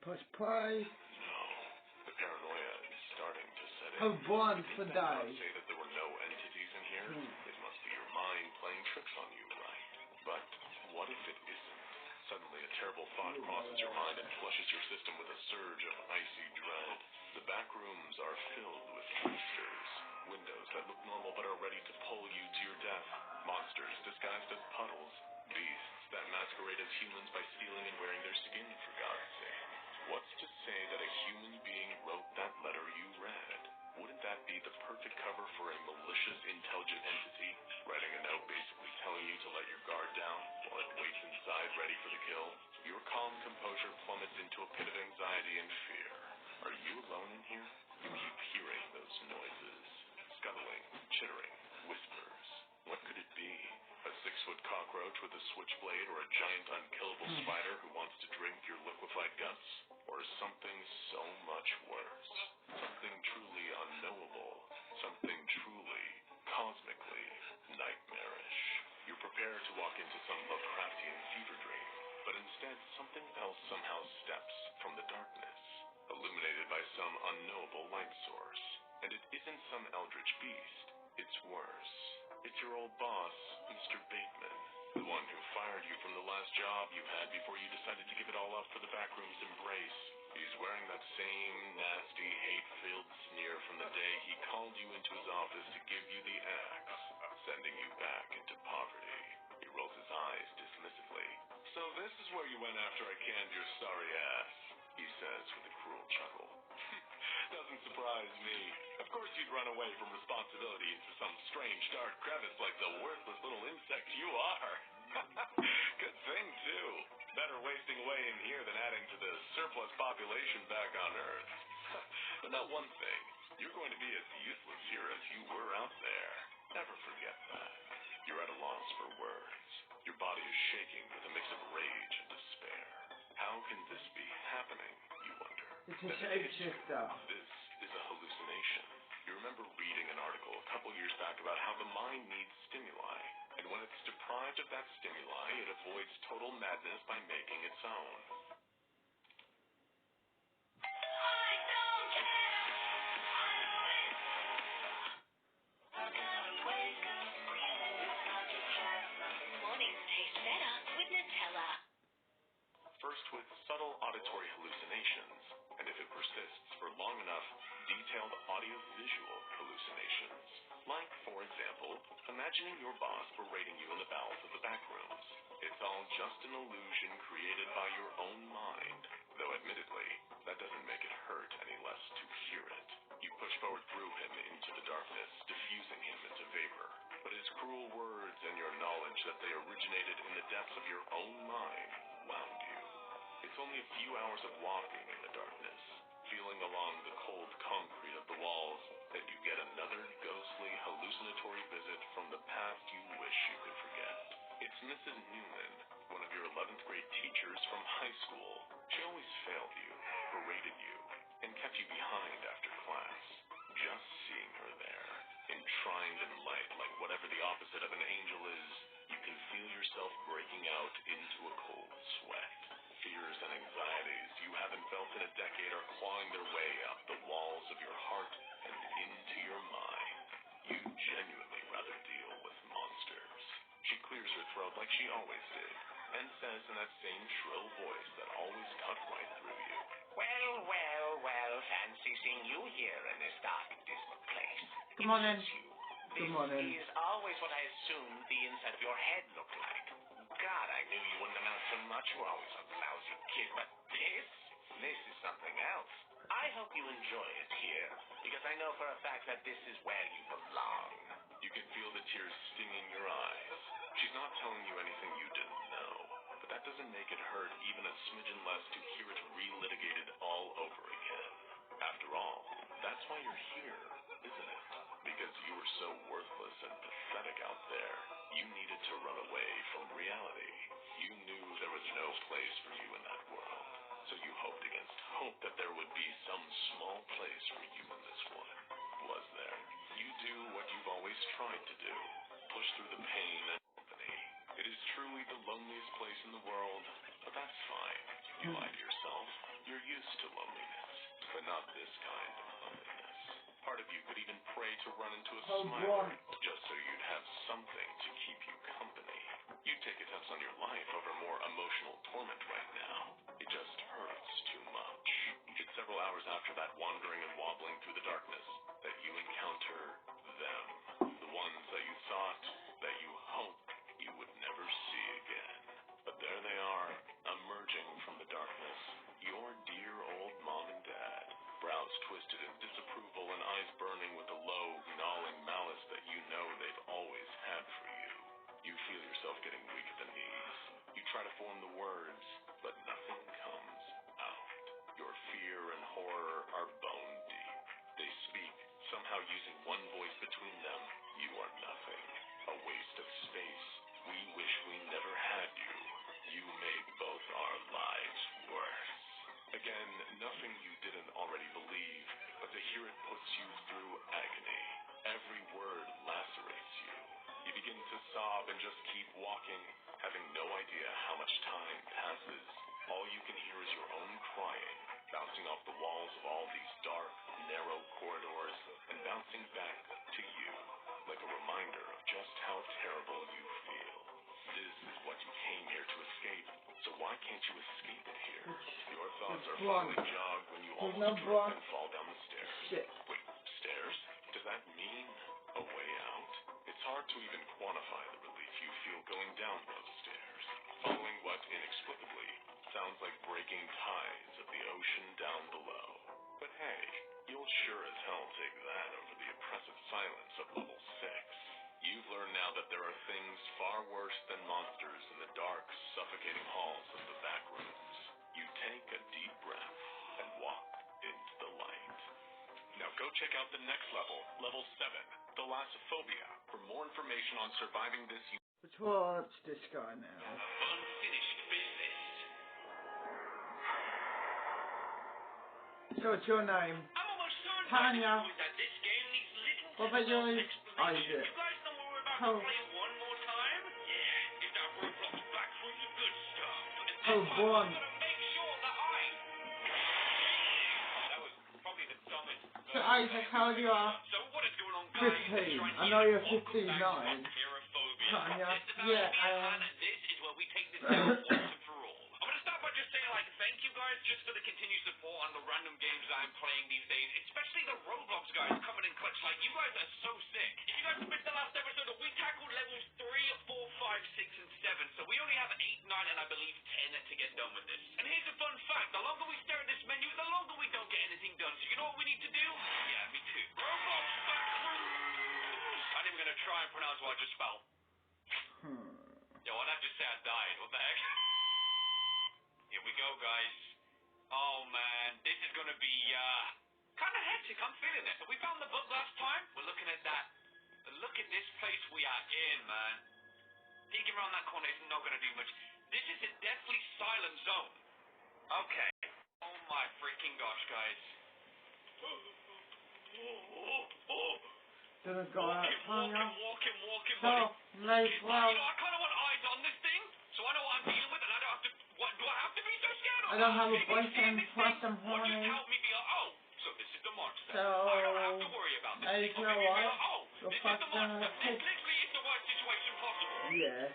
Push play. No, the paranoia is starting to set in. Oh, born for die. Say that there were no entities in here. It must be your mind playing tricks on you, right? But what if it isn't? Suddenly a terrible thought crosses your mind and flushes your system with a surge of icy dread. The back rooms are filled with monsters. Windows that look normal but are ready to pull you to your death. Monsters disguised as puddles. Beasts that masquerade as humans by stealing and wearing their skin, for God's sake. What's to say that a human being wrote that letter you read? Wouldn't that be the perfect cover for a malicious, intelligent entity? Writing a note basically telling you to let your guard down while it waits inside ready for the kill? Your calm composure plummets into a pit of anxiety and fear. Are you alone in here? You keep hearing those noises. Scuttling, chittering, whispers. What could it be? A 6-foot cockroach with a switchblade, or a giant unkillable spider who wants to drink your liquefied guts? Or something so much worse? Something truly unknowable. Something truly, cosmically nightmarish. You're prepared to walk into some Lovecraftian fever dream, but instead something else somehow steps from the darkness, illuminated by some unknowable light source. And it isn't some eldritch beast. It's worse. It's your old boss, Mr. Bateman, the one who fired you from the last job you had before you decided to give it all up for the backrooms embrace. He's wearing that same nasty, hate-filled sneer from the day he called you into his office to give you the axe, sending you back into poverty. He rolls his eyes dismissively. So this is where you went after I canned your sorry ass, he says with a cruel chuckle. Doesn't surprise me. Of course you'd run away from responsibility into some strange dark crevice like the worthless little insect you are. Good thing, too. Better wasting away in here than adding to the surplus population back on Earth. But now one thing, you're going to be as useless here as you were out there. Never forget that. You're at a loss for words. Your body is shaking with a mix of rage and despair. How can this be happening, you wonder? It's a shapeshifter. This is a hallucination. You remember reading an article a couple years back about how the mind needs stimuli, and when it's deprived of that stimuli, it avoids total madness by making its own. Mornings taste better with Nutella. First with subtle auditory hallucinations, and if it persists for long enough, detailed audio-visual hallucinations. Like, for example, imagining your boss berating you in the bowels of the backrooms. It's all just an illusion created by your own mind, though admittedly, that doesn't make it hurt any less to hear it. You push forward through him into the darkness, diffusing him into vapor. But his cruel words and your knowledge that they originated in the depths of your own mind wound you. It's only a few hours of walking in the darkness, feeling along the cold concrete of the walls, that you get another ghostly, hallucinatory visit from the past you wish you could forget. It's Mrs. Newman, one of your 11th grade teachers from high school. She always failed you, berated you, and kept you behind after class. Just seeing her there, enshrined in light like whatever the opposite of an angel is, you can feel yourself breaking out into a cold sweat. Fears and anxieties you haven't felt in a decade are clawing their way up the walls of your heart and into your mind. You genuinely rather deal with monsters. She clears her throat like she always did, and says in that same shrill voice that always cut right through you. Well, fancy seeing you here in this dark and dismal place. Come on in. This Come on in. is always what I assumed the inside of your head looked like. God, I knew you wouldn't amount to much. You're always a lousy kid, but this is something else. I hope you enjoy it here, because I know for a fact that this is where you belong. You can feel the tears stinging your eyes. She's not telling you anything you didn't know, but that doesn't make it hurt even a smidgen less to hear it relitigated all over again. After all, that's why you're here, isn't it? Because you were so worthless and pathetic out there, you needed to run away from reality. You knew there was no place for you in that world, so you hoped against hope that there would be some small place for you in this one. Was there? You do what you've always tried to do, push through the pain and company. It is truly the loneliest place in the world, but that's fine. You lie to yourself. You're used to loneliness, but not this kind of loneliness. Part of you could even pray to run into a smiler, just so you'd have something to keep you company. You'd take attempts on your life over more emotional torment right now. It just hurts too much. It's several hours after that wandering and wobbling through the darkness that you encounter them. The ones that you thought, that you hoped you would never see again. But there they are, emerging from the darkness. Your dear old mom and dad, brows twisted in disapproval and eyes burning with the low, gnawing malice that you know they've always had for you. You feel yourself getting weak at the knees. You try to form the words, but nothing comes out. Your fear and horror are bone deep. They speak, somehow using one voice between them. You are nothing. A waste of space. We wish we never had you. You made both our lives worse. Again, nothing you didn't already believe, but to hear it puts you through agony. Every word lacerates you. You begin to sob and just keep walking, having no idea how much time passes. All you can hear is your own crying, bouncing off the walls of all these dark, narrow corridors, and bouncing back to you, like a reminder of just how terrible you feel. This is what you came here to escape, so why can't you escape it here? Your thoughts are finally jogged when you almost trip and fall down the stairs. Shit. Wait, stairs? Does that mean a way out? It's hard to even quantify the relief you feel going down those stairs, following what inexplicably sounds like breaking tides of the ocean down below. But hey, you'll sure as hell take that over the oppressive silence of level 6. You've learned now that there are things far worse than monsters in the dark, suffocating halls of the backrooms. You take a deep breath and walk into the light. Now go check out the next level, level 7, Thalassophobia, for more information on surviving this. Let's watch this guy now. Unfinished business. So what's your name? I'm almost certain Tanya. that this game needs little What about yours? explanation. Isaac. You guys know what we're about Oh. to play one more time? Yeah, if that Roblox backrooms are good stuff. And Oh, this time boy. I'm gonna make sure that that was probably the dumbest. So Isaac, how old you are? So what is going on, guys? 15. Right I here. know you're Welcome 59. back to Terraphobia. Tanya. This is about Yeah, me, I am. and this is where we take this down once and for all. I'm gonna start by just saying, like, thank you guys just for the continued support on the random games I'm playing these days, especially the Roblox guys coming in clutch. Like, you guys are so sick. If you guys missed the last episode, we tackled levels 3, 4, 5, 6, and 7, so we only have 8, 9, and I believe 10 to get done with this. And here's a fun fact: the longer we stare at this menu, the longer we don't get anything done. So you know what we need to do? Yeah, me too. Roblox backrooms. I'm even gonna try and pronounce what I just spelled. Yo, I'd have to say I died. What the heck? Here we go, guys. Oh, man. This is going to be, kind of hectic. I'm feeling it. So we found the book last time. We're looking at that. But look at this place we are in, man. Peeking around that corner is not going to do much. This is a deathly silent zone. Okay. Oh, my freaking gosh, guys. Doesn't go out, Tanya. Walking, So, late, well, You know, I kind of want eyes on this thing, so I know what I'm dealing with, and I don't have to. What do I have to be so scared of? I don't have a If you see boyfriend, this plus thing, I'm or just horny. help me be like, oh, so this is the monster. So, I don't have to worry about this. hey, you Or know maybe what? be like, oh, You're this is the fucking monster. This pig. literally is the worst situation possible. Yeah.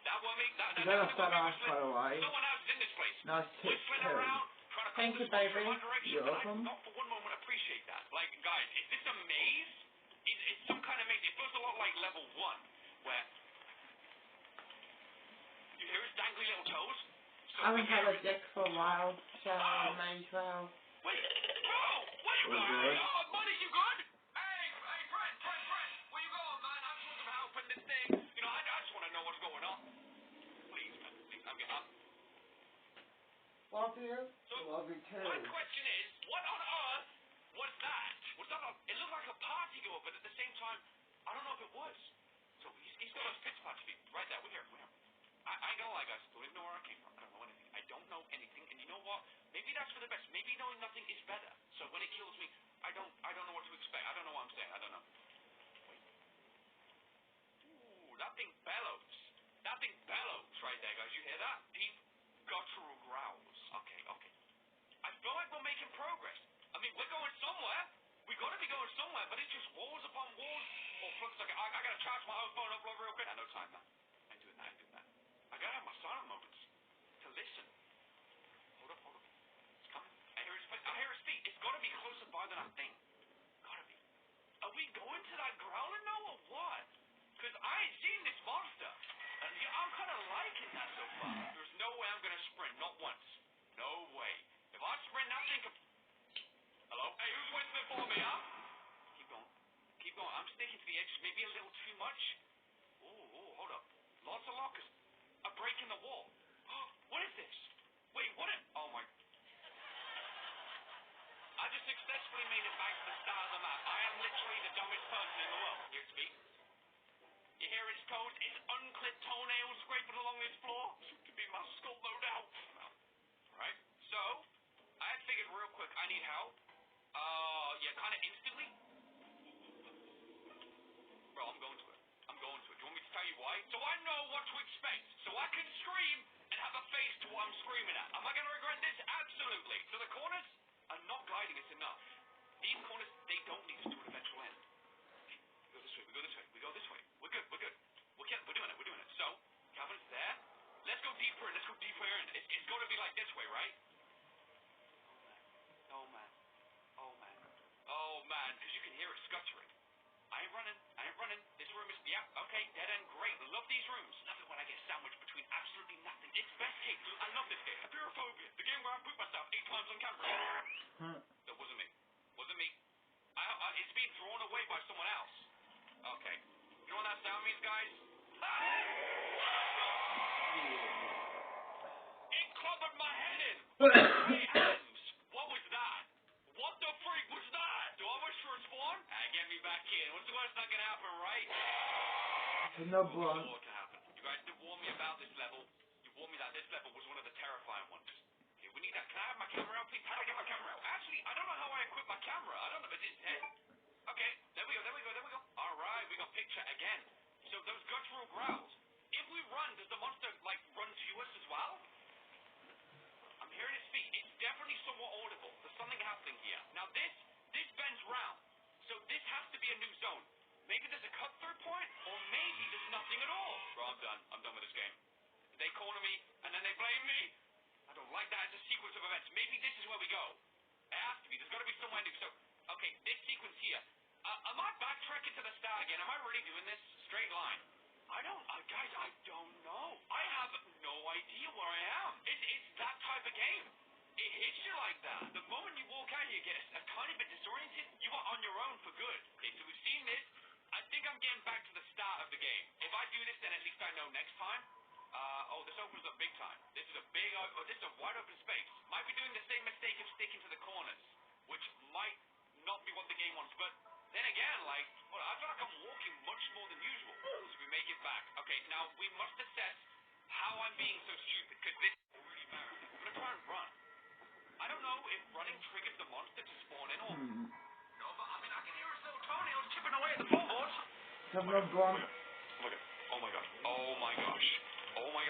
That one, me. That You gotta start off, by the way. Someone else is in this place. Nice tip, Whistling too. around, trying to Thank call you, this monster baby. in my direction, You're and I welcome. not for one moment appreciate that. Like, guys, is this a maze? It's some kind of maze. It feels a lot like level 1, where you hear his dangly little toes. So I haven't we had hear a his- dick for a while, so I may as well. Wait, bro, where you Oh, going? good. Oh, buddy, you good? Hey, friend, where you going, man? I'm supposed to be helping this thing. You know, I just want to know what's going on. Please, man, please, I'm getting up. Love you. So, Love you too. my question is, what on earth was that? Was that it looked like a party goer, but at the same time, I don't know if it was. So he's got those pitch party feet right there. We're here. I ain't gonna lie, guys. Don't even know where I came from. I don't know anything. I don't know anything. And you know what? Maybe that's for the best. Maybe knowing nothing is better. So when it kills me, I don't know what to expect. I don't know what I'm saying. I don't know. Wait. Ooh, that thing bellows. That thing bellows right there, guys. You hear that? Deep guttural growls. Okay. making progress. I mean, we're going somewhere. We gotta be going somewhere, but it's just walls upon walls. Oh, looks like I gotta charge my own phone up real quick. I no time, man. I ain't doing that. I gotta have my silent moments to listen. Hold up. It's coming. I hear his feet. It's gotta be closer by than I think. Gotta be. Are we going to that growler now or what? Because I ain't seen this monster. And I'm kind of liking that so far. There's no way I'm gonna sprint, not once. No way. If I sprint, nothing can... Hello? Hey, who's whistling for me, huh? Keep going. I'm sticking to the edge, maybe a little too much. Oh, hold up. Lots of lockers. A break in the wall. What is this? Wait, what is... Oh, my... I just successfully made it back to the start of the map. I am literally the dumbest person in the world. Here's me. You hear its toes, its unclipped toenails scraping along this floor? Soon to be my skull, no doubt. Right. So, I had figured real quick I need help. Yeah, kind of instantly. Bro, I'm going to it. Do you want me to tell you why? So I know what to expect. So I can scream and have a face to what I'm screaming at. Am I going to regret this? Absolutely. So the corners are not guiding us enough. These corners, they don't lead us to an eventual end. We go this way. We're good. We're doing it. So, cabin's there. Let's go deeper in. It's got to be like this way, right? Oh, man. Because you can hear it scuttering. I ain't running. This room is... Yeah, okay, dead end, great. Love these rooms. Love it when I get sandwiched between absolutely nothing. It's best case. I love this game. Apeirophobia. The game where I poop myself 8 times on camera. That wasn't me. It's being drawn away by someone else. Okay. You know what that sound means, guys? It clobbered my head in. Hey, hands. What was that? What the freak was that? Do I wish for a spawn? Get me back in. What's the worst that can happen, right? No blood. What can happen? You guys did warn me about this level. You warned me that this level was one of the terrifying ones. Okay, we need that. Can I have my camera out, please? How do I get my camera out? Actually, I don't know how I equip my camera. I don't know. Is it dead? Okay, there we go. All right, we got picture again. So those guttural growls. If we run, does the monster, run to us as well? I'm hearing his feet. It's definitely somewhat audible. There's something happening here. Now this bends round. So this has to be a new zone. Maybe there's a cut-through point, or maybe there's nothing at all. Bro, I'm done. I'm done with this game. They corner me, and then they blame me. I don't like that. It's a sequence of events. Maybe this is where we go. It has to be. There's got to be somewhere new. So, okay, this sequence here. Am I backtracking to the start again? Am I really doing this? Straight line. Guys, I don't know. I have no idea where I am. It's that type of game. It hits you like that. The moment you walk out, you get a tiny bit disoriented. You are on your own for good. Okay, so we've seen this. I think I'm getting back to the start of the game. If I do this, then at least I know next time. This opens up big time. This is a wide open space. Might be doing the same mistake of sticking to the corners, which might not be what the game wants. But then again, I feel like I'm walking much more than usual. So we make it back. Okay, now we must assess how I'm being so stupid, because this is really embarrassing. I'm gonna try and run. I don't know if running triggers the monster to spawn in or... No, but I mean, I can hear his little toenails chipping away at the floorboards. Have no blood. Oh my gosh.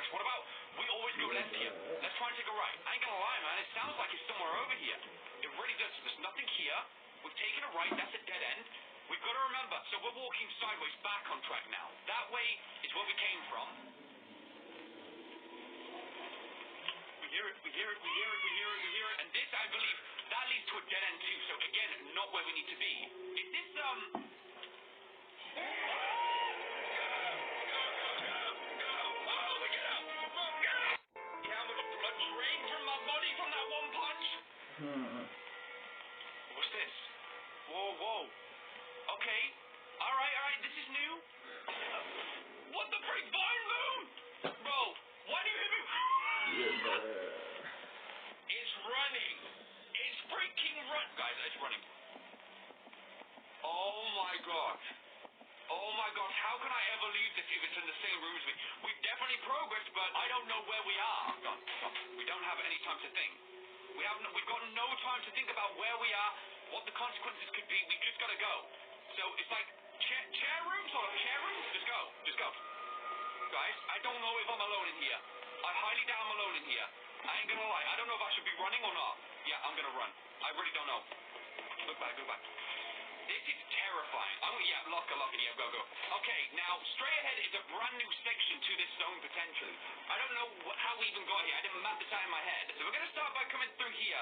What about... We always go left here. Let's try and take a right. I ain't gonna lie, man. It sounds like it's somewhere over here. It really does. There's nothing here. We've taken a right. That's a dead end. We've got to remember. So we're walking sideways back on track now. That way is where we came from. We hear it. And this, I believe, that leads to a dead end too. So again, not where we need to be. Is this, What's this? Whoa. Okay. Alright, this is new. What the freak? Vine moon? Bro, why do you hit me? It's running. It's freaking Guys, it's running. Oh my god, how can I ever leave this if it's in the same room as me? We've definitely progressed, but I don't know where we are. We don't have any time to think. We've got no time to think about where we are, what the consequences could be. We've just got to go. So it's like chair room, sort of chair room. Just go. Guys, I don't know if I'm alone in here. I highly doubt I'm alone in here. I ain't gonna lie, I don't know if I should be running or not. Yeah, I'm gonna run. I really don't know. Look back. This is terrifying. Oh, yeah, lock it, yeah, go. Okay, now, straight ahead is a brand new section to this zone, potentially. I don't know how we even got here. I didn't map this out in my head. So we're gonna start by coming through here.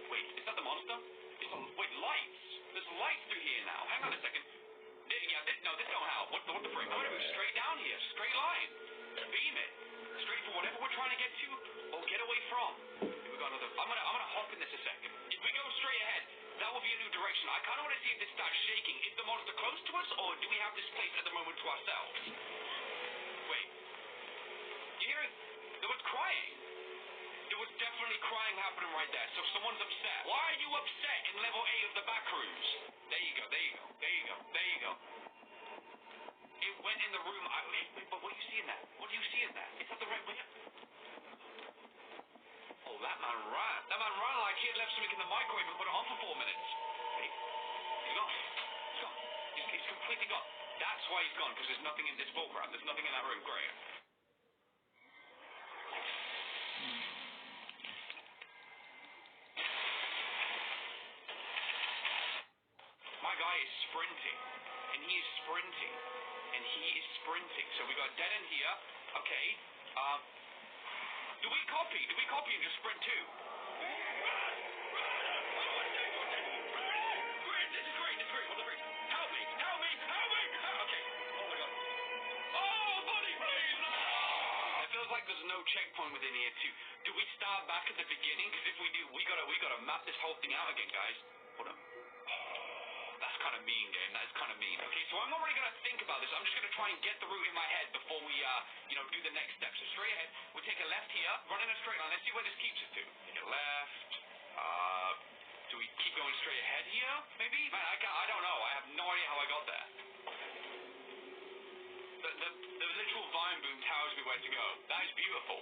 Wait, is that the monster? Wait, lights. There's lights through here now. Hang on a second. This don't help. What the frick? I'm gonna move straight down here. Straight line. Beam it. Straight for whatever we're trying to get to, or get away from. Here we go, another. I'm gonna hop in this a second. If we go straight ahead, that will be a new direction. I kind of want to see if this starts shaking. Is the monster close to us, or do we have this place at the moment to ourselves? Wait. You hear it? There was crying. There was definitely crying happening right there. So someone's upset. Why are you upset in level A of the backrooms? There you go. It went in the room. But what do you see in that? What do you see in that? Is that the right way? Oh, that man ran. That man ran like he had left something in the microwave and put it on for 4 minutes. Hey, he's gone. He's completely gone. That's why he's gone, because there's nothing in this bullcrap. There's nothing in that room. Great. My guy is sprinting. And he is sprinting. So we got dead end here. Okay. Do we copy and just sprint too? Run! Great, this is great. What the freak? Help me! Okay. Oh my god. Oh, buddy, please, no! It feels like there's no checkpoint within here too. Do we start back at the beginning? Because if we do, we gotta map this whole thing out again, guys. Hold on. That's kind of mean, game. That's kind of mean. Okay, so I'm not really gonna think about this. I'm just gonna try and get the route in my head before we, do the next step. So straight ahead, we take a left here, run in a straight line. Let's see where this keeps us to. Take a left. Do we keep going straight ahead here? Maybe? Man, I don't know. I have no idea how I got there. The literal vine boom tells me where to go. That is beautiful.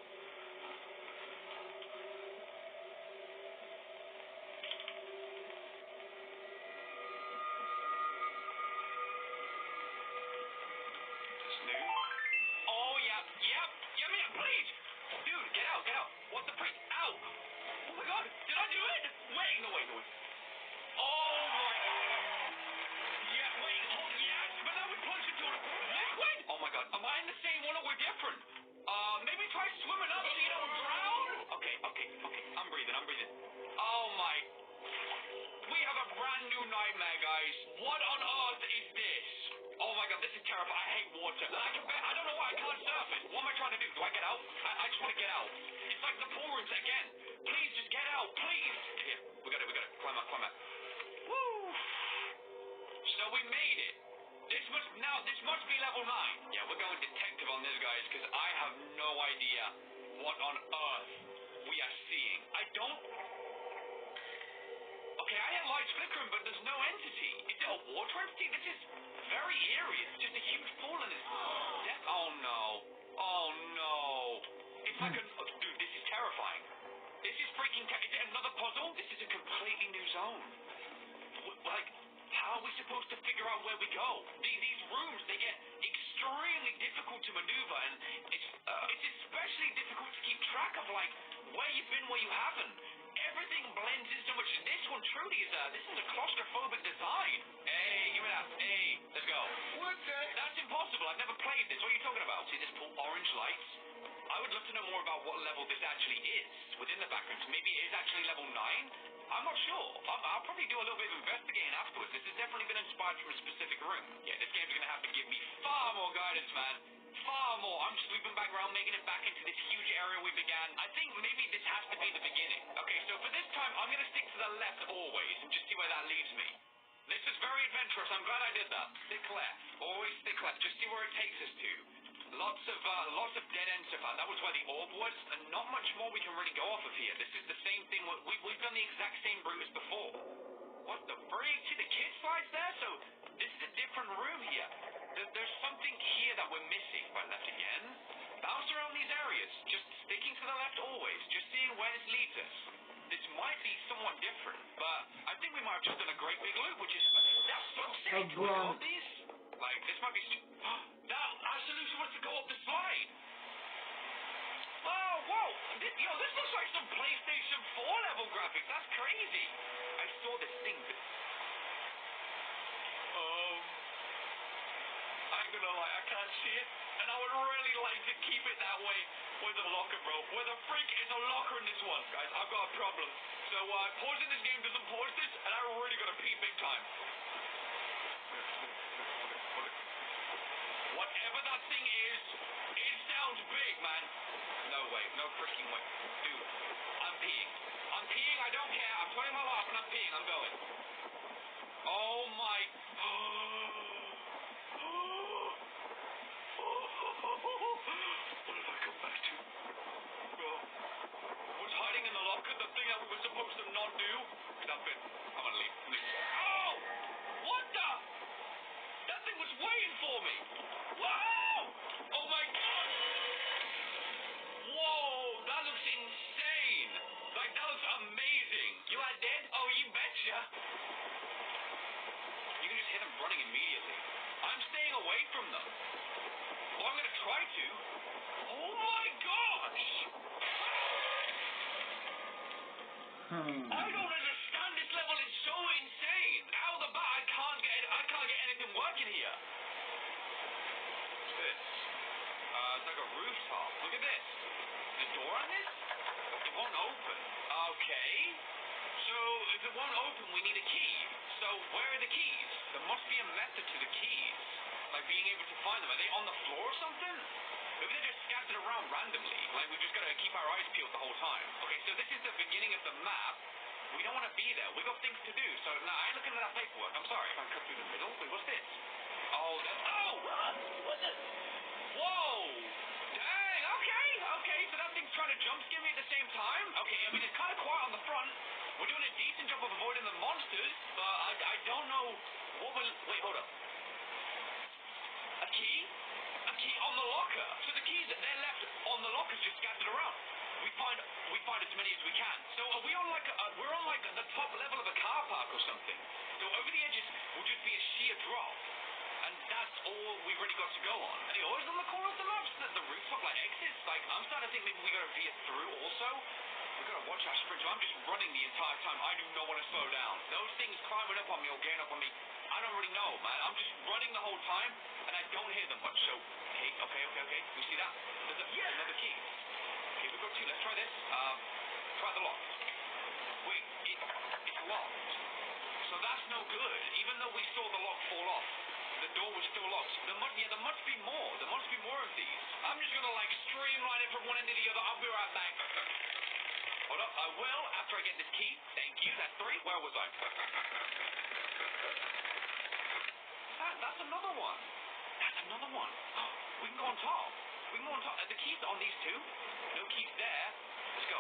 Oh, whoa! This looks like some PlayStation 4 level graphics. That's crazy. I saw this thing, but... I ain't gonna lie, I can't see it. And I would really like to keep it that way. Where's the locker, bro? Where the freak is a locker in this one? Guys, I've got a problem. So, pausing this game doesn't pause this, and I really gotta pee big time. Whatever that thing is, it sounds big, man. No way, no freaking way. Dude, I'm peeing. I'm peeing, I don't care. I'm turning my light off and I'm peeing. I'm going. Oh my... What did I come back to? What's hiding in the locker? The thing that we were supposed to not do? Stop it. I'm gonna leave. Oh! What the? That thing was waiting for me. Whoa! Oh my god! Whoa! That looks insane. Like, that looks amazing. You are dead? Oh, you betcha. You can just hit them running immediately. I'm staying away from them. Well, I'm gonna try to. Oh my gosh! I don't understand. This level is so insane. Out of the bat, I can't get anything working here. What's this? It's like a rooftop. Look at this. The door on this? It won't open. Okay. So if it won't open, we need a key. So where are the keys? There must be a method to the keys. Like being able to find them. Are they on the floor or something? Maybe they're just scattered around randomly. Like we just gotta keep our eyes peeled the whole time. Okay, so this is the beginning of the map. We don't want to be there. We got things to do. So no, I ain't looking at that paperwork. I'm sorry. If I cut through the middle. Wait, what's this? Oh, what's this? Whoa! Dang. Okay. So that thing's trying to jump scare me at the same time. Okay, I mean it's kind of quiet on the front. We're doing a decent job of avoiding the monsters, but I don't know what will. Wait, hold up. A key? A key on the locker. So the keys they're left on the lockers just scattered around. We find as many as we can. So are we on like we're on like the top level of a car park or something. So over the edges will just be a sheer drop. And that's all we've really got to go on. And it always on the corner of the maps that the rooftop like exits. Like I'm starting to think maybe we gotta veer through also. We gotta watch our sprint. I'm just running the entire time. I do not want to slow down. Those things climbing up on me or getting up on me, I don't really know, man. I'm just running the whole time and I don't hear them much. So okay. You see that? There's another key. Okay, we've got two. Let's try this. Try the lock. Wait, it's locked. So that's no good. Even though we saw the lock fall off, the door was still locked. There must be more. There must be more of these. I'm just gonna like streamline it from one end to the other. I'll be right back. Hold up. I will after I get this key. Thank you. That's 3. Where was I? That's another one. We can go on top. Are the keys on these two? No keys there. Let's go.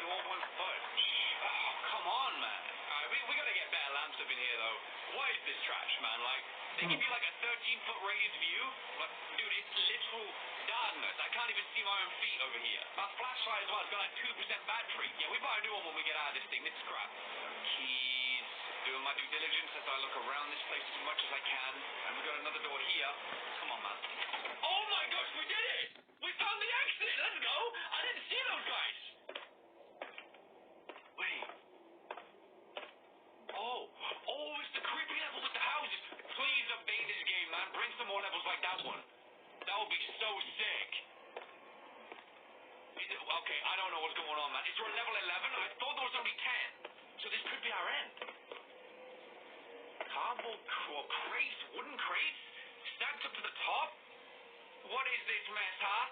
Door won't budge. Oh, come on, man. Alright, we gotta get better lamps up in here, though. What is this trash, man? Like, they give you like a 13-foot raised view. But, dude, it's literal darkness. I can't even see my own feet over here. My flashlight as well has got like 2% battery. Yeah, we buy a new one when we get out of this thing. This is crap. Keys. Doing my due diligence as I look around this place as much as I can. And we got another door here. Come on, man. Oh my gosh, we did it! We found the exit! Let's go! I didn't see those guys! Wait. Oh, it's the creepy level with the houses. Please update this game, man. Bring some more levels like that one. That would be so sick. Okay, I don't know what's going on, man. Is there a level 11? I thought there was only 10. So this could be our end. Cardboard crates, wooden crates, stacked up to the top. What is this mess, huh?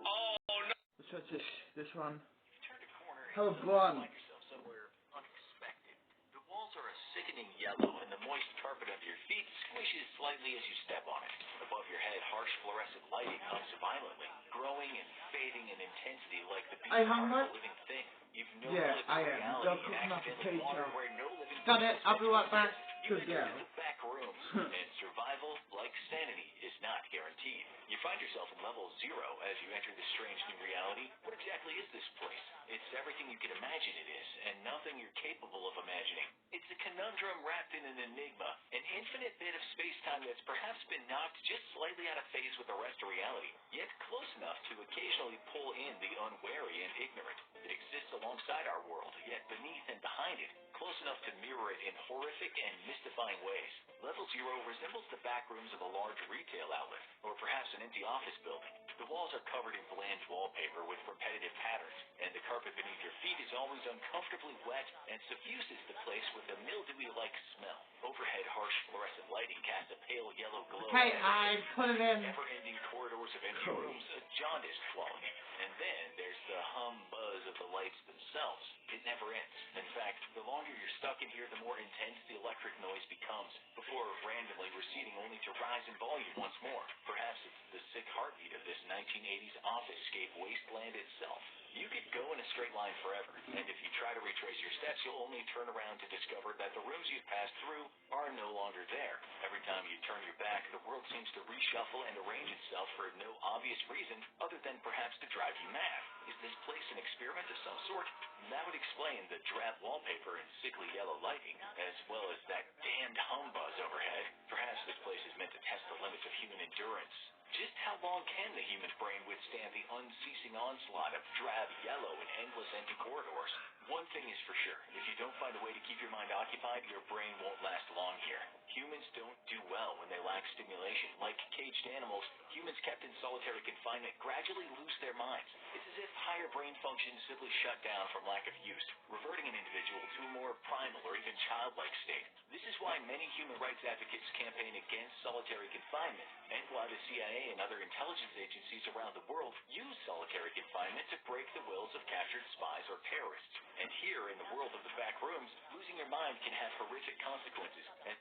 Oh no! Let's watch this one. You've turned a corner and Oh, you go on. find yourself somewhere unexpected. The walls are a sickening yellow, and the moist carpet under your feet squishes slightly as you step on it. Above your head, harsh fluorescent lighting hums violently, growing and fading in intensity like the Hey, how much? living thing. You've no Yeah, living I am. reality. Don't put my Accidentally page wander on. where no living Done it. I'll be right back You to enter go. the back rooms, and survival, like sanity, is not guaranteed. You find yourself in level 0 as you enter this strange new reality. What exactly is this place? It's everything you can imagine it is, and nothing you're capable of imagining. It's a conundrum wrapped in an enigma, an infinite bit of space-time that's perhaps been knocked just slightly out of phase with the rest of reality, yet close enough to occasionally pull in the unwary and ignorant. It exists alongside our world, yet beneath and behind it, close enough to mirror it in horrific and mystifying ways. Level 0 resembles the back rooms of a large retail outlet, or perhaps an empty office building. The walls are covered in bland wallpaper with repetitive patterns, and the carpet beneath your feet is always uncomfortably wet and suffuses the place with a mildewy-like smell. Overhead, harsh fluorescent lighting casts a pale yellow glow. Okay, I put it in. Never-ending corridors of empty rooms, a jaundiced quality. And then there's the hum buzz of the lights themselves. It never ends. In fact, the longer you're stuck in here, the more intense the electric noise becomes, before randomly receding only to rise in volume once more. Perhaps it's the sick heartbeat of this 1980s office-scape wasteland itself. You could go in a straight line forever, and if you try to retrace your steps, you'll only turn around to discover that the rooms you've passed through are no longer there. Every time you turn your back, the world seems to reshuffle and arrange itself for no obvious reason other than perhaps to drive you mad. Is this place an experiment of some sort? That would explain the drab wallpaper and sickly yellow lighting, as well as that damned hum buzz overhead. Perhaps this place is meant to test the limits of human endurance. Just how long can the human brain withstand the unceasing onslaught of drab yellow and endless empty corridors? One thing is for sure, if you don't find a way to keep your mind occupied, your brain won't last long here. Humans don't do well when they lack stimulation. Like caged animals, humans kept in solitary confinement gradually lose their minds. It's as if higher brain functions simply shut down from lack of use, reverting an individual to a more primal or even childlike state. This is why many human rights advocates campaign against solitary confinement, and why the CIA and other intelligence agencies around the world use solitary confinement to break the wills of captured spies or terrorists. And here, in the world of the back rooms, losing your mind can have horrific consequences. And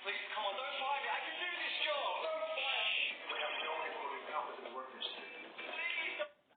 please, come on, don't fight me. I can do this job. Don't fight me. We have no input help in the workers.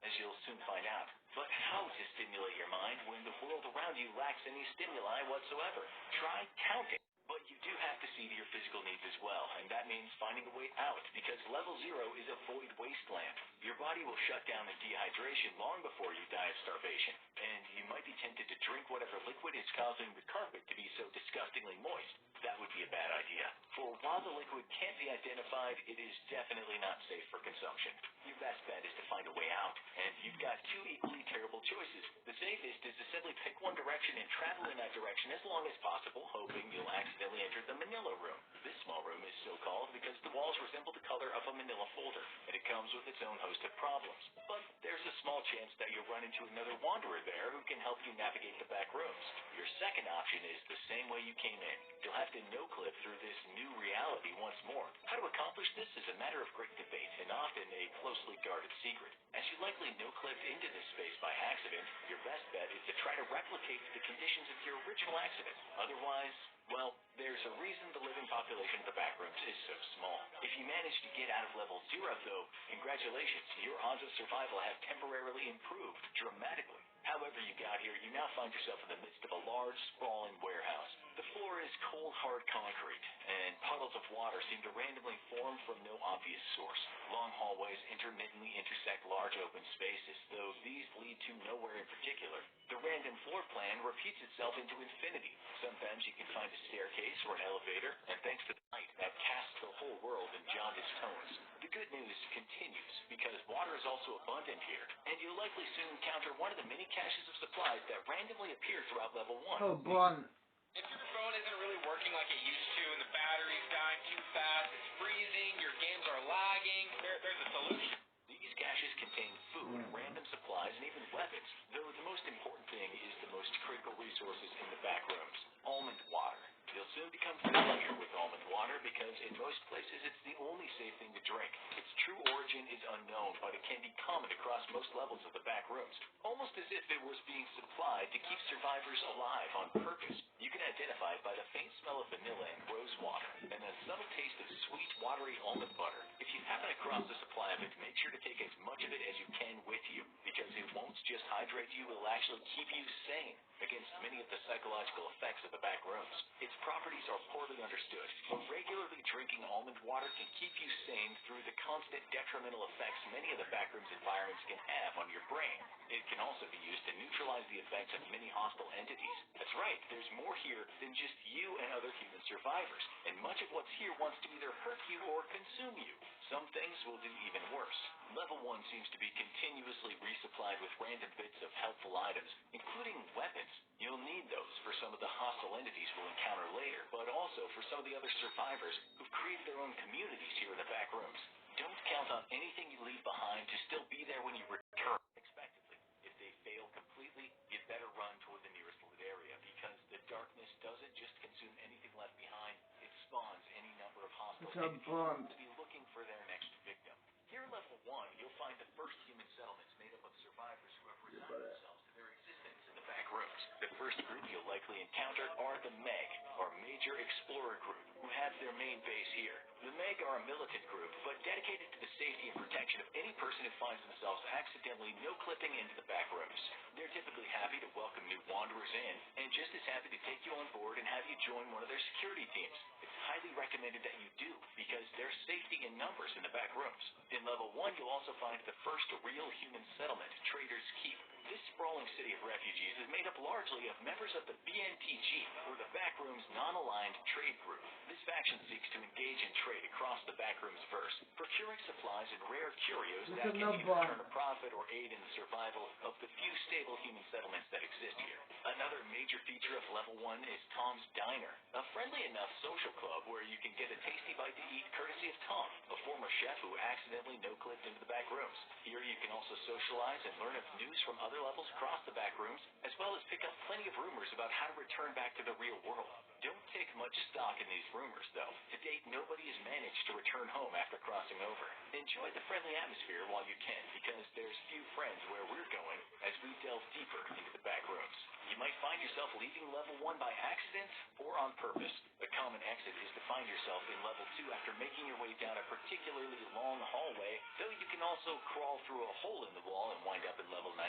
as you'll soon find out. But how to stimulate your mind when the world around you lacks any stimuli whatsoever? Try counting. But you do have to see to your physical needs as well, and that means finding a way out, because level 0 is a void wasteland. Your body will shut down in dehydration long before you die of starvation, and you might be tempted to drink whatever liquid is causing the carpet to be so disgustingly moist. That would be a bad idea, for while the liquid can't be identified, it is definitely not safe for consumption. Your best bet is to find a way out, and you've got two equally terrible choices. The safest is to simply pick one direction and travel in that direction as long as possible, hoping you'll accidentally enter the Manila room. This small room is so called because the walls resemble the color of a Manila folder, and it comes with its own host of problems. But there's a small chance that you'll run into another wanderer there who can help you navigate the back rooms. Your second option is the same way you came in. You'll have to no-clip through this new reality once more. How to accomplish this is a matter of great debate, and often a closely guarded secret. As you likely no-clipped into this space by accident, your best bet is to try to replicate the conditions of your original accident. Otherwise, well, there's a reason the living population of the backrooms is so small. If you manage to get out of level 0, though, congratulations, your odds of survival have temporarily improved dramatically. However you got here, you now find yourself in the midst of a large, sprawling warehouse. The floor is cold, hard concrete, and puddles of water seem to randomly form from no obvious source. Long hallways intermittently intersect large open spaces, though these lead to nowhere in particular. The random floor plan repeats itself into infinity. Sometimes you can find a staircase or an elevator, and thanks to the light that casts the whole world in jaundiced tones. The good news continues, because water is also abundant here, and you'll likely soon encounter one of the many caches of supplies that randomly appear throughout level 1. Oh, blunt. If your phone isn't really working like it used to and the battery's dying too fast, it's freezing, your games are lagging, there's a solution. These caches contain food, random supplies, and even weapons, though the most important thing is the most critical resources in the back rooms: almond water. You'll soon become familiar with almond water because in most places it's the only safe thing to drink. Its true origin is unknown, but it can be common across most levels of the back rooms, almost as if it was being supplied to keep survivors alive on purpose. You can identify it by the faint smell of vanilla and rose water, and a subtle taste of sweet, watery almond butter. If you happen across a supply of it, make sure to take as much of it as you can with you, because it won't just hide hydrate you will actually keep you sane against many of the psychological effects of the back rooms. Its properties are poorly understood, but regularly drinking almond water can keep you sane through the constant detrimental effects many of the backroom's environments can have on your brain. It can also be used to neutralize the effects of many hostile entities. That's right, there's more here than just you and other human survivors, and much of what's here wants to either hurt you or consume you. Some things will do even worse. Level 1 seems to be continuously resupplied with random bits of helpful items, including weapons. You'll need those for some of the hostile entities we'll encounter later, but also for some of the other survivors who've created their own communities here in the back rooms. Don't count on anything you leave behind to still be there when you return. Expectedly, if they fail completely, you'd better run toward the nearest lit area, because the darkness doesn't just consume anything left behind, it spawns any number of hostile entities who will be looking for their next victim. Here in level 1, you'll find the first human settlements made up of survivors who have resigned themselves to their existence in the back rooms. The first group you'll likely encounter are the Meg, or Major Explorer Group, who have their main base here. The Meg are a militant group, but dedicated to the safety and protection of any person who finds themselves accidentally no-clipping into the back rooms. They're typically happy to welcome new wanderers in, and just as happy to take you on board and have you join one of their security teams. It's highly recommended that you do, because there's safety in numbers in the back rooms. In level 1, you'll also find the first real human settlement, Trader's Keep. This sprawling city of refugees is made up largely of members of the BNTG, or the Backrooms Non-Aligned Trade Group. This faction seeks to engage in trade across the Backrooms verse, procuring supplies and rare curios that can either turn a profit or aid in the survival of the few stable human settlements that exist here. Another major feature of level 1 is Tom's Diner, a friendly enough social club where you can get a tasty bite to eat courtesy of Tom, a former chef who accidentally no-clipped into the back rooms. Here you can also socialize and learn of news from other levels across the back rooms, as well as pick up plenty of rumors about how to return back to the real world. Don't take much stock in these rumors, though. To date, nobody has managed to return home after crossing over. Enjoy the friendly atmosphere while you can, because there's few friends where we're going as we delve deeper into the back rooms. You might find yourself leaving level 1 by accident or on purpose. A common exit is to find yourself in level 2 after making your way down a particularly long hallway, though you can also crawl through a hole in the wall and wind up in level 19.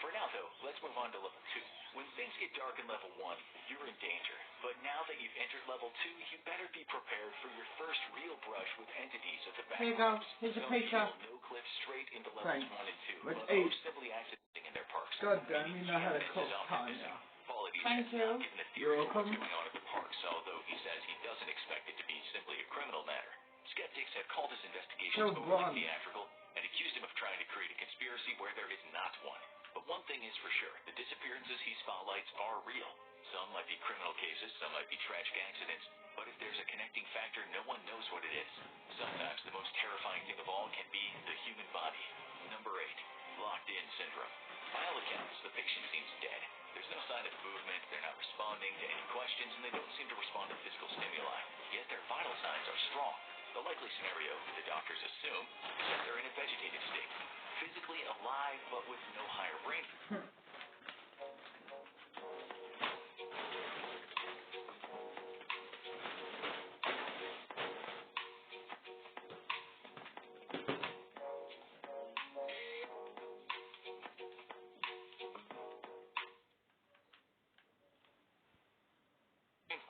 For now, though, let's move on to level 2. When things get dark in level 1, you're in danger. But now that you've entered level 2, you better be prepared for your first real brush with entities of the back Here you go. rooms. Here's a Some picture. people no-clip straight into levels 1 and 2, Let's but eat. most simply exiting in their parks. God damn, you know how to cook pie now. Thank you. You're welcome. What's going on at the parks, although he says he doesn't expect it to be simply a criminal matter. Skeptics have called his investigations overly theatrical and accused him of trying to create a conspiracy where there is not one. But one thing is for sure, the disappearances he spotlights are real. Some might be criminal cases, some might be tragic accidents, but if there's a connecting factor, no one knows what it is. Sometimes the most terrifying thing of all can be the human body. Number 8, locked-in syndrome. By all accounts, the patient seems dead. There's no sign of movement, they're not responding to any questions, and they don't seem to respond to physical stimuli. Yet their vital signs are strong. The likely scenario, the doctors assume, is that they're in a vegetative state, physically alive but with no higher brain.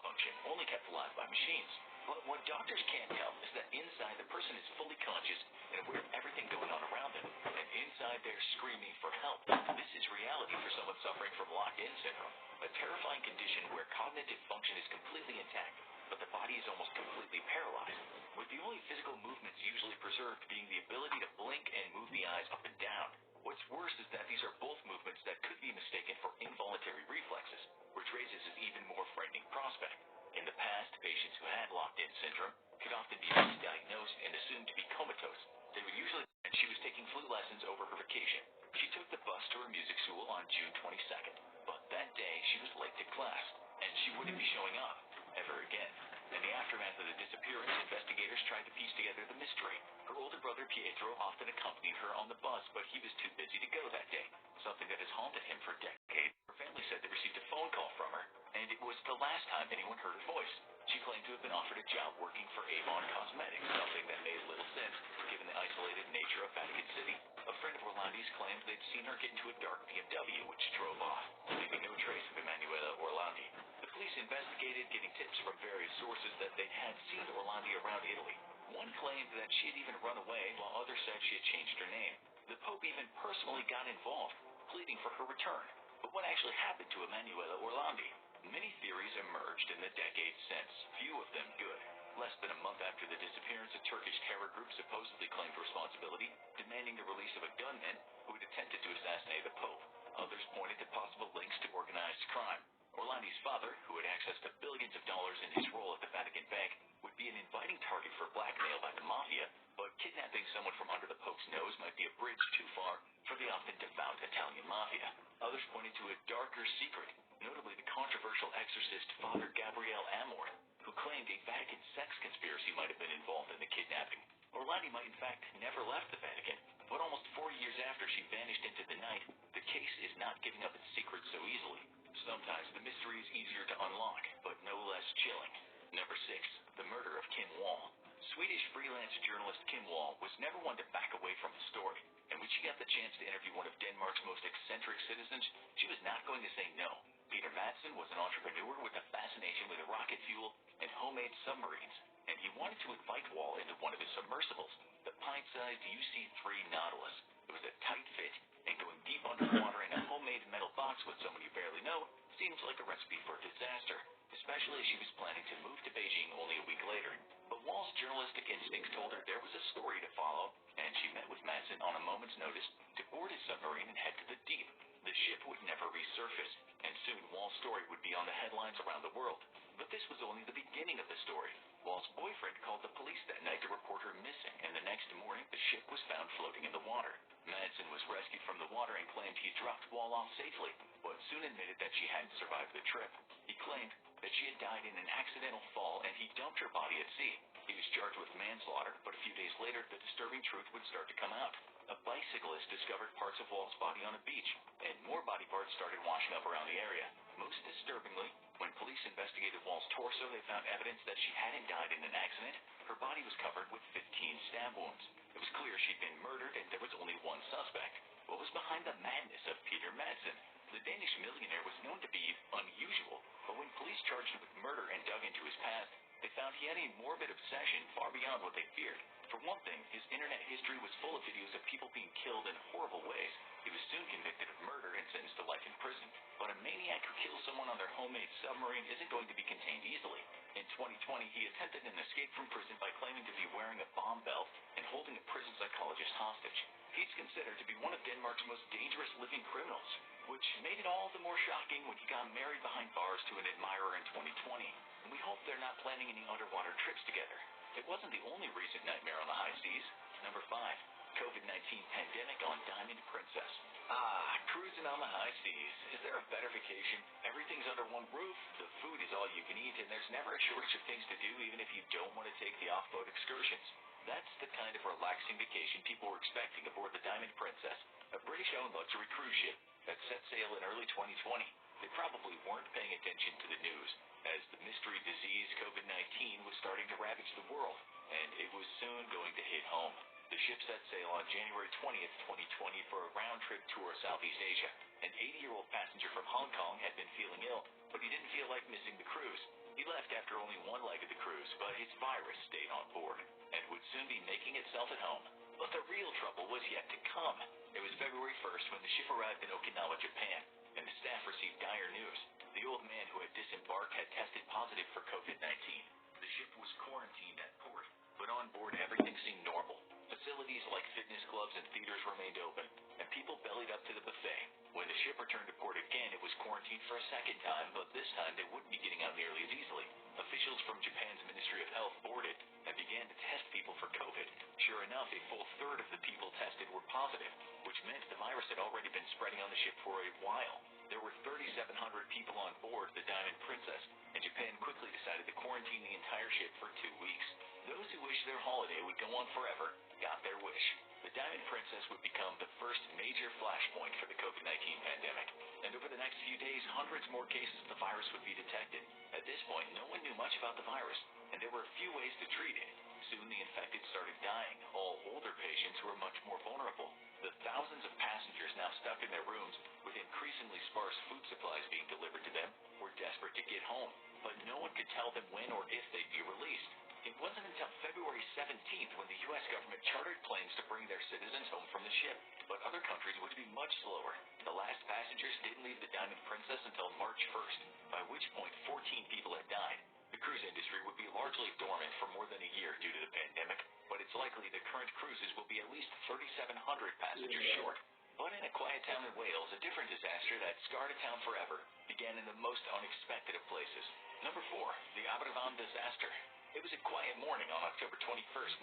Function only kept alive by machines. But what doctors can't tell is that inside the person is fully conscious and aware of everything going on around them. And inside they're screaming for help. This is reality for someone suffering from locked-in syndrome, a terrifying condition where cognitive function is completely intact, but the body is almost completely paralyzed, with the only physical movements usually preserved being the ability to blink and move the eyes up and down. What's worse is that these are both movements that could be mistaken for involuntary reflexes, which raises an even more frightening prospect. In the past, patients who had locked-in syndrome could often be misdiagnosed and assumed to be comatose. They would usually think she was taking flute lessons over her vacation. She took the bus to her music school on June 22nd, but that day she was late to class, and she wouldn't be showing up ever again. In the aftermath of the disappearance, investigators tried to piece together the mystery. Her older brother Pietro often accompanied her on the bus, but he was too busy to go that day, something that has haunted him for decades. Her family said they received a phone call from her, and it was the last time anyone heard her voice. She claimed to have been offered a job working for Avon Cosmetics, something that made little sense given the isolated nature of Vatican City. A friend of her Orlandis claimed they'd seen her get into a dark BMW, which drove off, leaving no trace of Emanuela Orlandi. The police investigated, getting tips from various sources that they had seen Orlandi around Italy. One claimed that she had even run away, while others said she had changed her name. The Pope even personally got involved, pleading for her return. But what actually happened to Emanuela Orlandi? Many theories emerged in the decades since, few of them good. Less than a month after the disappearance, a Turkish terror group supposedly claimed responsibility, demanding the release of a gunman who had attempted to assassinate the Pope. Others pointed to possible links to organized crime. Orlandi's father, who had access to billions of dollars in his role at the Vatican Bank, would be an inviting target for blackmail by the mafia, but kidnapping someone from under the Pope's nose might be a bridge too far for the often devout Italian mafia. Others pointed to a darker secret, notably the controversial exorcist Father Gabriele Amor, who claimed a Vatican sex conspiracy might have been involved in the kidnapping. Orlandi might in fact never left the Vatican, but almost 4 years after she vanished into the night, the case is not giving up its secrets so easily. Sometimes the mystery is easier to unlock, but no less chilling. Number 6. The murder of Kim Wall. Swedish freelance journalist Kim Wall was never one to back away from the story, and when she got the chance to interview one of Denmark's most eccentric citizens, she was not going to say no. Peter Madsen was an entrepreneur with a fascination with rocket fuel and homemade submarines, and he wanted to invite Wall into one of his submersibles, the pint-sized UC-3 Nautilus. It was a tight fit, and going deep underwater in a homemade metal box with someone you barely know seems like a recipe for disaster, especially as she was planning to move to Beijing only a week later. But Wall's journalistic instincts told her there was a story to follow, and she met with Madsen on a moment's notice to board his submarine and head to the deep. The ship would never resurface, and soon Wall's story would be on the headlines around the world. But this was only the beginning of the story. Wall's boyfriend called the police that night to report her missing, and the next morning the ship was found floating in the water. Madsen was rescued from the water and claimed he dropped Wall off safely, but soon admitted that she hadn't survived the trip. He claimed that she had died in an accidental fall and he dumped her body at sea. He was charged with manslaughter, but a few days later the disturbing truth would start to come out. A bicyclist discovered parts of Wall's body on a beach, and more body parts started washing up around the area. Most disturbingly, when police investigated Wall's torso, they found evidence that she hadn't died in an accident. Her body was covered with 15 stab wounds. It was clear she'd been murdered, and there was only one suspect. What was behind the madness of Peter Madsen? The Danish millionaire was known to be unusual, but when police charged him with murder and dug into his past, they found he had a morbid obsession far beyond what they feared. For one thing, his internet history was full of videos of people being killed in horrible ways. He was soon convicted of murder and sentenced to life in prison. But a maniac who kills someone on their homemade submarine isn't going to be contained easily. In 2020, he attempted an escape from prison by claiming to be wearing a bomb belt and holding a prison psychologist hostage. He's considered to be one of Denmark's most dangerous living criminals, which made it all the more shocking when he got married behind bars to an admirer in 2020. And we hope they're not planning any underwater trips together. It wasn't the only recent nightmare on the high seas. Number 5. COVID-19 pandemic on Diamond Princess. Cruising on the high seas. Is there a better vacation? Everything's under one roof, the food is all you can eat, and there's never a shortage of things to do even if you don't want to take the off-boat excursions. That's the kind of relaxing vacation people were expecting aboard the Diamond Princess, a British-owned luxury cruise ship that set sail in early 2020. They probably weren't paying attention to the news, as the mystery disease COVID-19 was starting to ravage the world, and it was soon going to hit home. The ship set sail on January 20th, 2020 for a round-trip tour of Southeast Asia. An 80-year-old passenger from Hong Kong had been feeling ill, but he didn't feel like missing the cruise. He left after only one leg of the cruise, but his virus stayed on board, and would soon be making itself at home. But the real trouble was yet to come. It was February 1st when the ship arrived in Okinawa, Japan, and the staff received dire news. The old man who had disembarked had tested positive for COVID-19. The ship was quarantined at port, but on board everything seemed normal. Facilities like fitness clubs and theaters remained open, and people bellied up to the buffet. When the ship returned to port again, it was quarantined for a second time, but this time they wouldn't be getting out nearly as easily. Officials from Japan's Ministry of Health boarded and began to test people for COVID. Sure enough, a full third of the people tested were positive, which meant the virus had already been spreading on the ship for a while. There were 3,700 people on board the Diamond Princess, and Japan quickly decided to quarantine the entire ship for 2 weeks. Those who wished their holiday would go on forever got their wish. The Diamond Princess would become the first major flashpoint for the COVID-19 pandemic, and over the next few days, hundreds more cases of the virus would be detected. At this point, no one knew much about the virus, and there were a few ways to treat it. Soon the infected started dying, all older patients who were much more vulnerable. The thousands of passengers now stuck in their rooms with increasingly sparse food supplies being delivered to them were desperate to get home, but no one could tell them when or if they'd be released. It wasn't until February 17th when the U.S. government chartered planes to bring their citizens home from the ship, but other countries would be much slower. The last passengers didn't leave the Diamond Princess until March 1st, by which point 14 people had died. The cruise industry would be largely dormant for more than a year due to the pandemic, but it's likely the current cruises will be at least 3,700 passengers short. But in a quiet town in Wales, a different disaster that scarred a town forever began in the most unexpected of places. Number 4, the Aberfan disaster. It was a quiet morning on October 21st,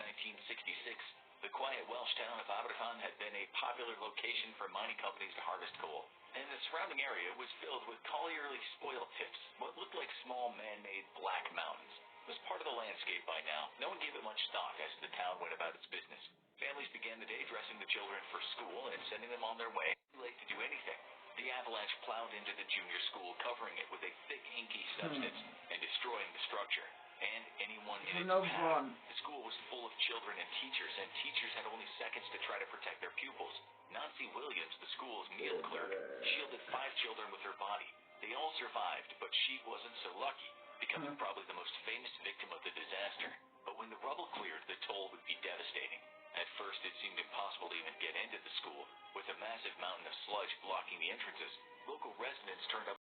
1966. The quiet Welsh town of Aberfan had been a popular location for mining companies to harvest coal, and the surrounding area was filled with collierly spoil tips, what looked like small man-made black mountains. It was part of the landscape by now. No one gave it much thought as the town went about its business. Families began the day dressing the children for school and sending them on their way. Too late to do anything. The avalanche plowed into the junior school, covering it with a thick, inky substance and destroying the structure and anyone in its path. The school was full of children and teachers had only seconds to try to protect their pupils. Nancy Williams, the school's meal clerk, shielded 5 children with her body. They all survived, but she wasn't so lucky, becoming probably the most famous victim of the disaster. But when the rubble cleared, the toll would be devastating. At first, it seemed impossible to even get into the school, with a massive mountain of sludge blocking the entrances. Local residents turned up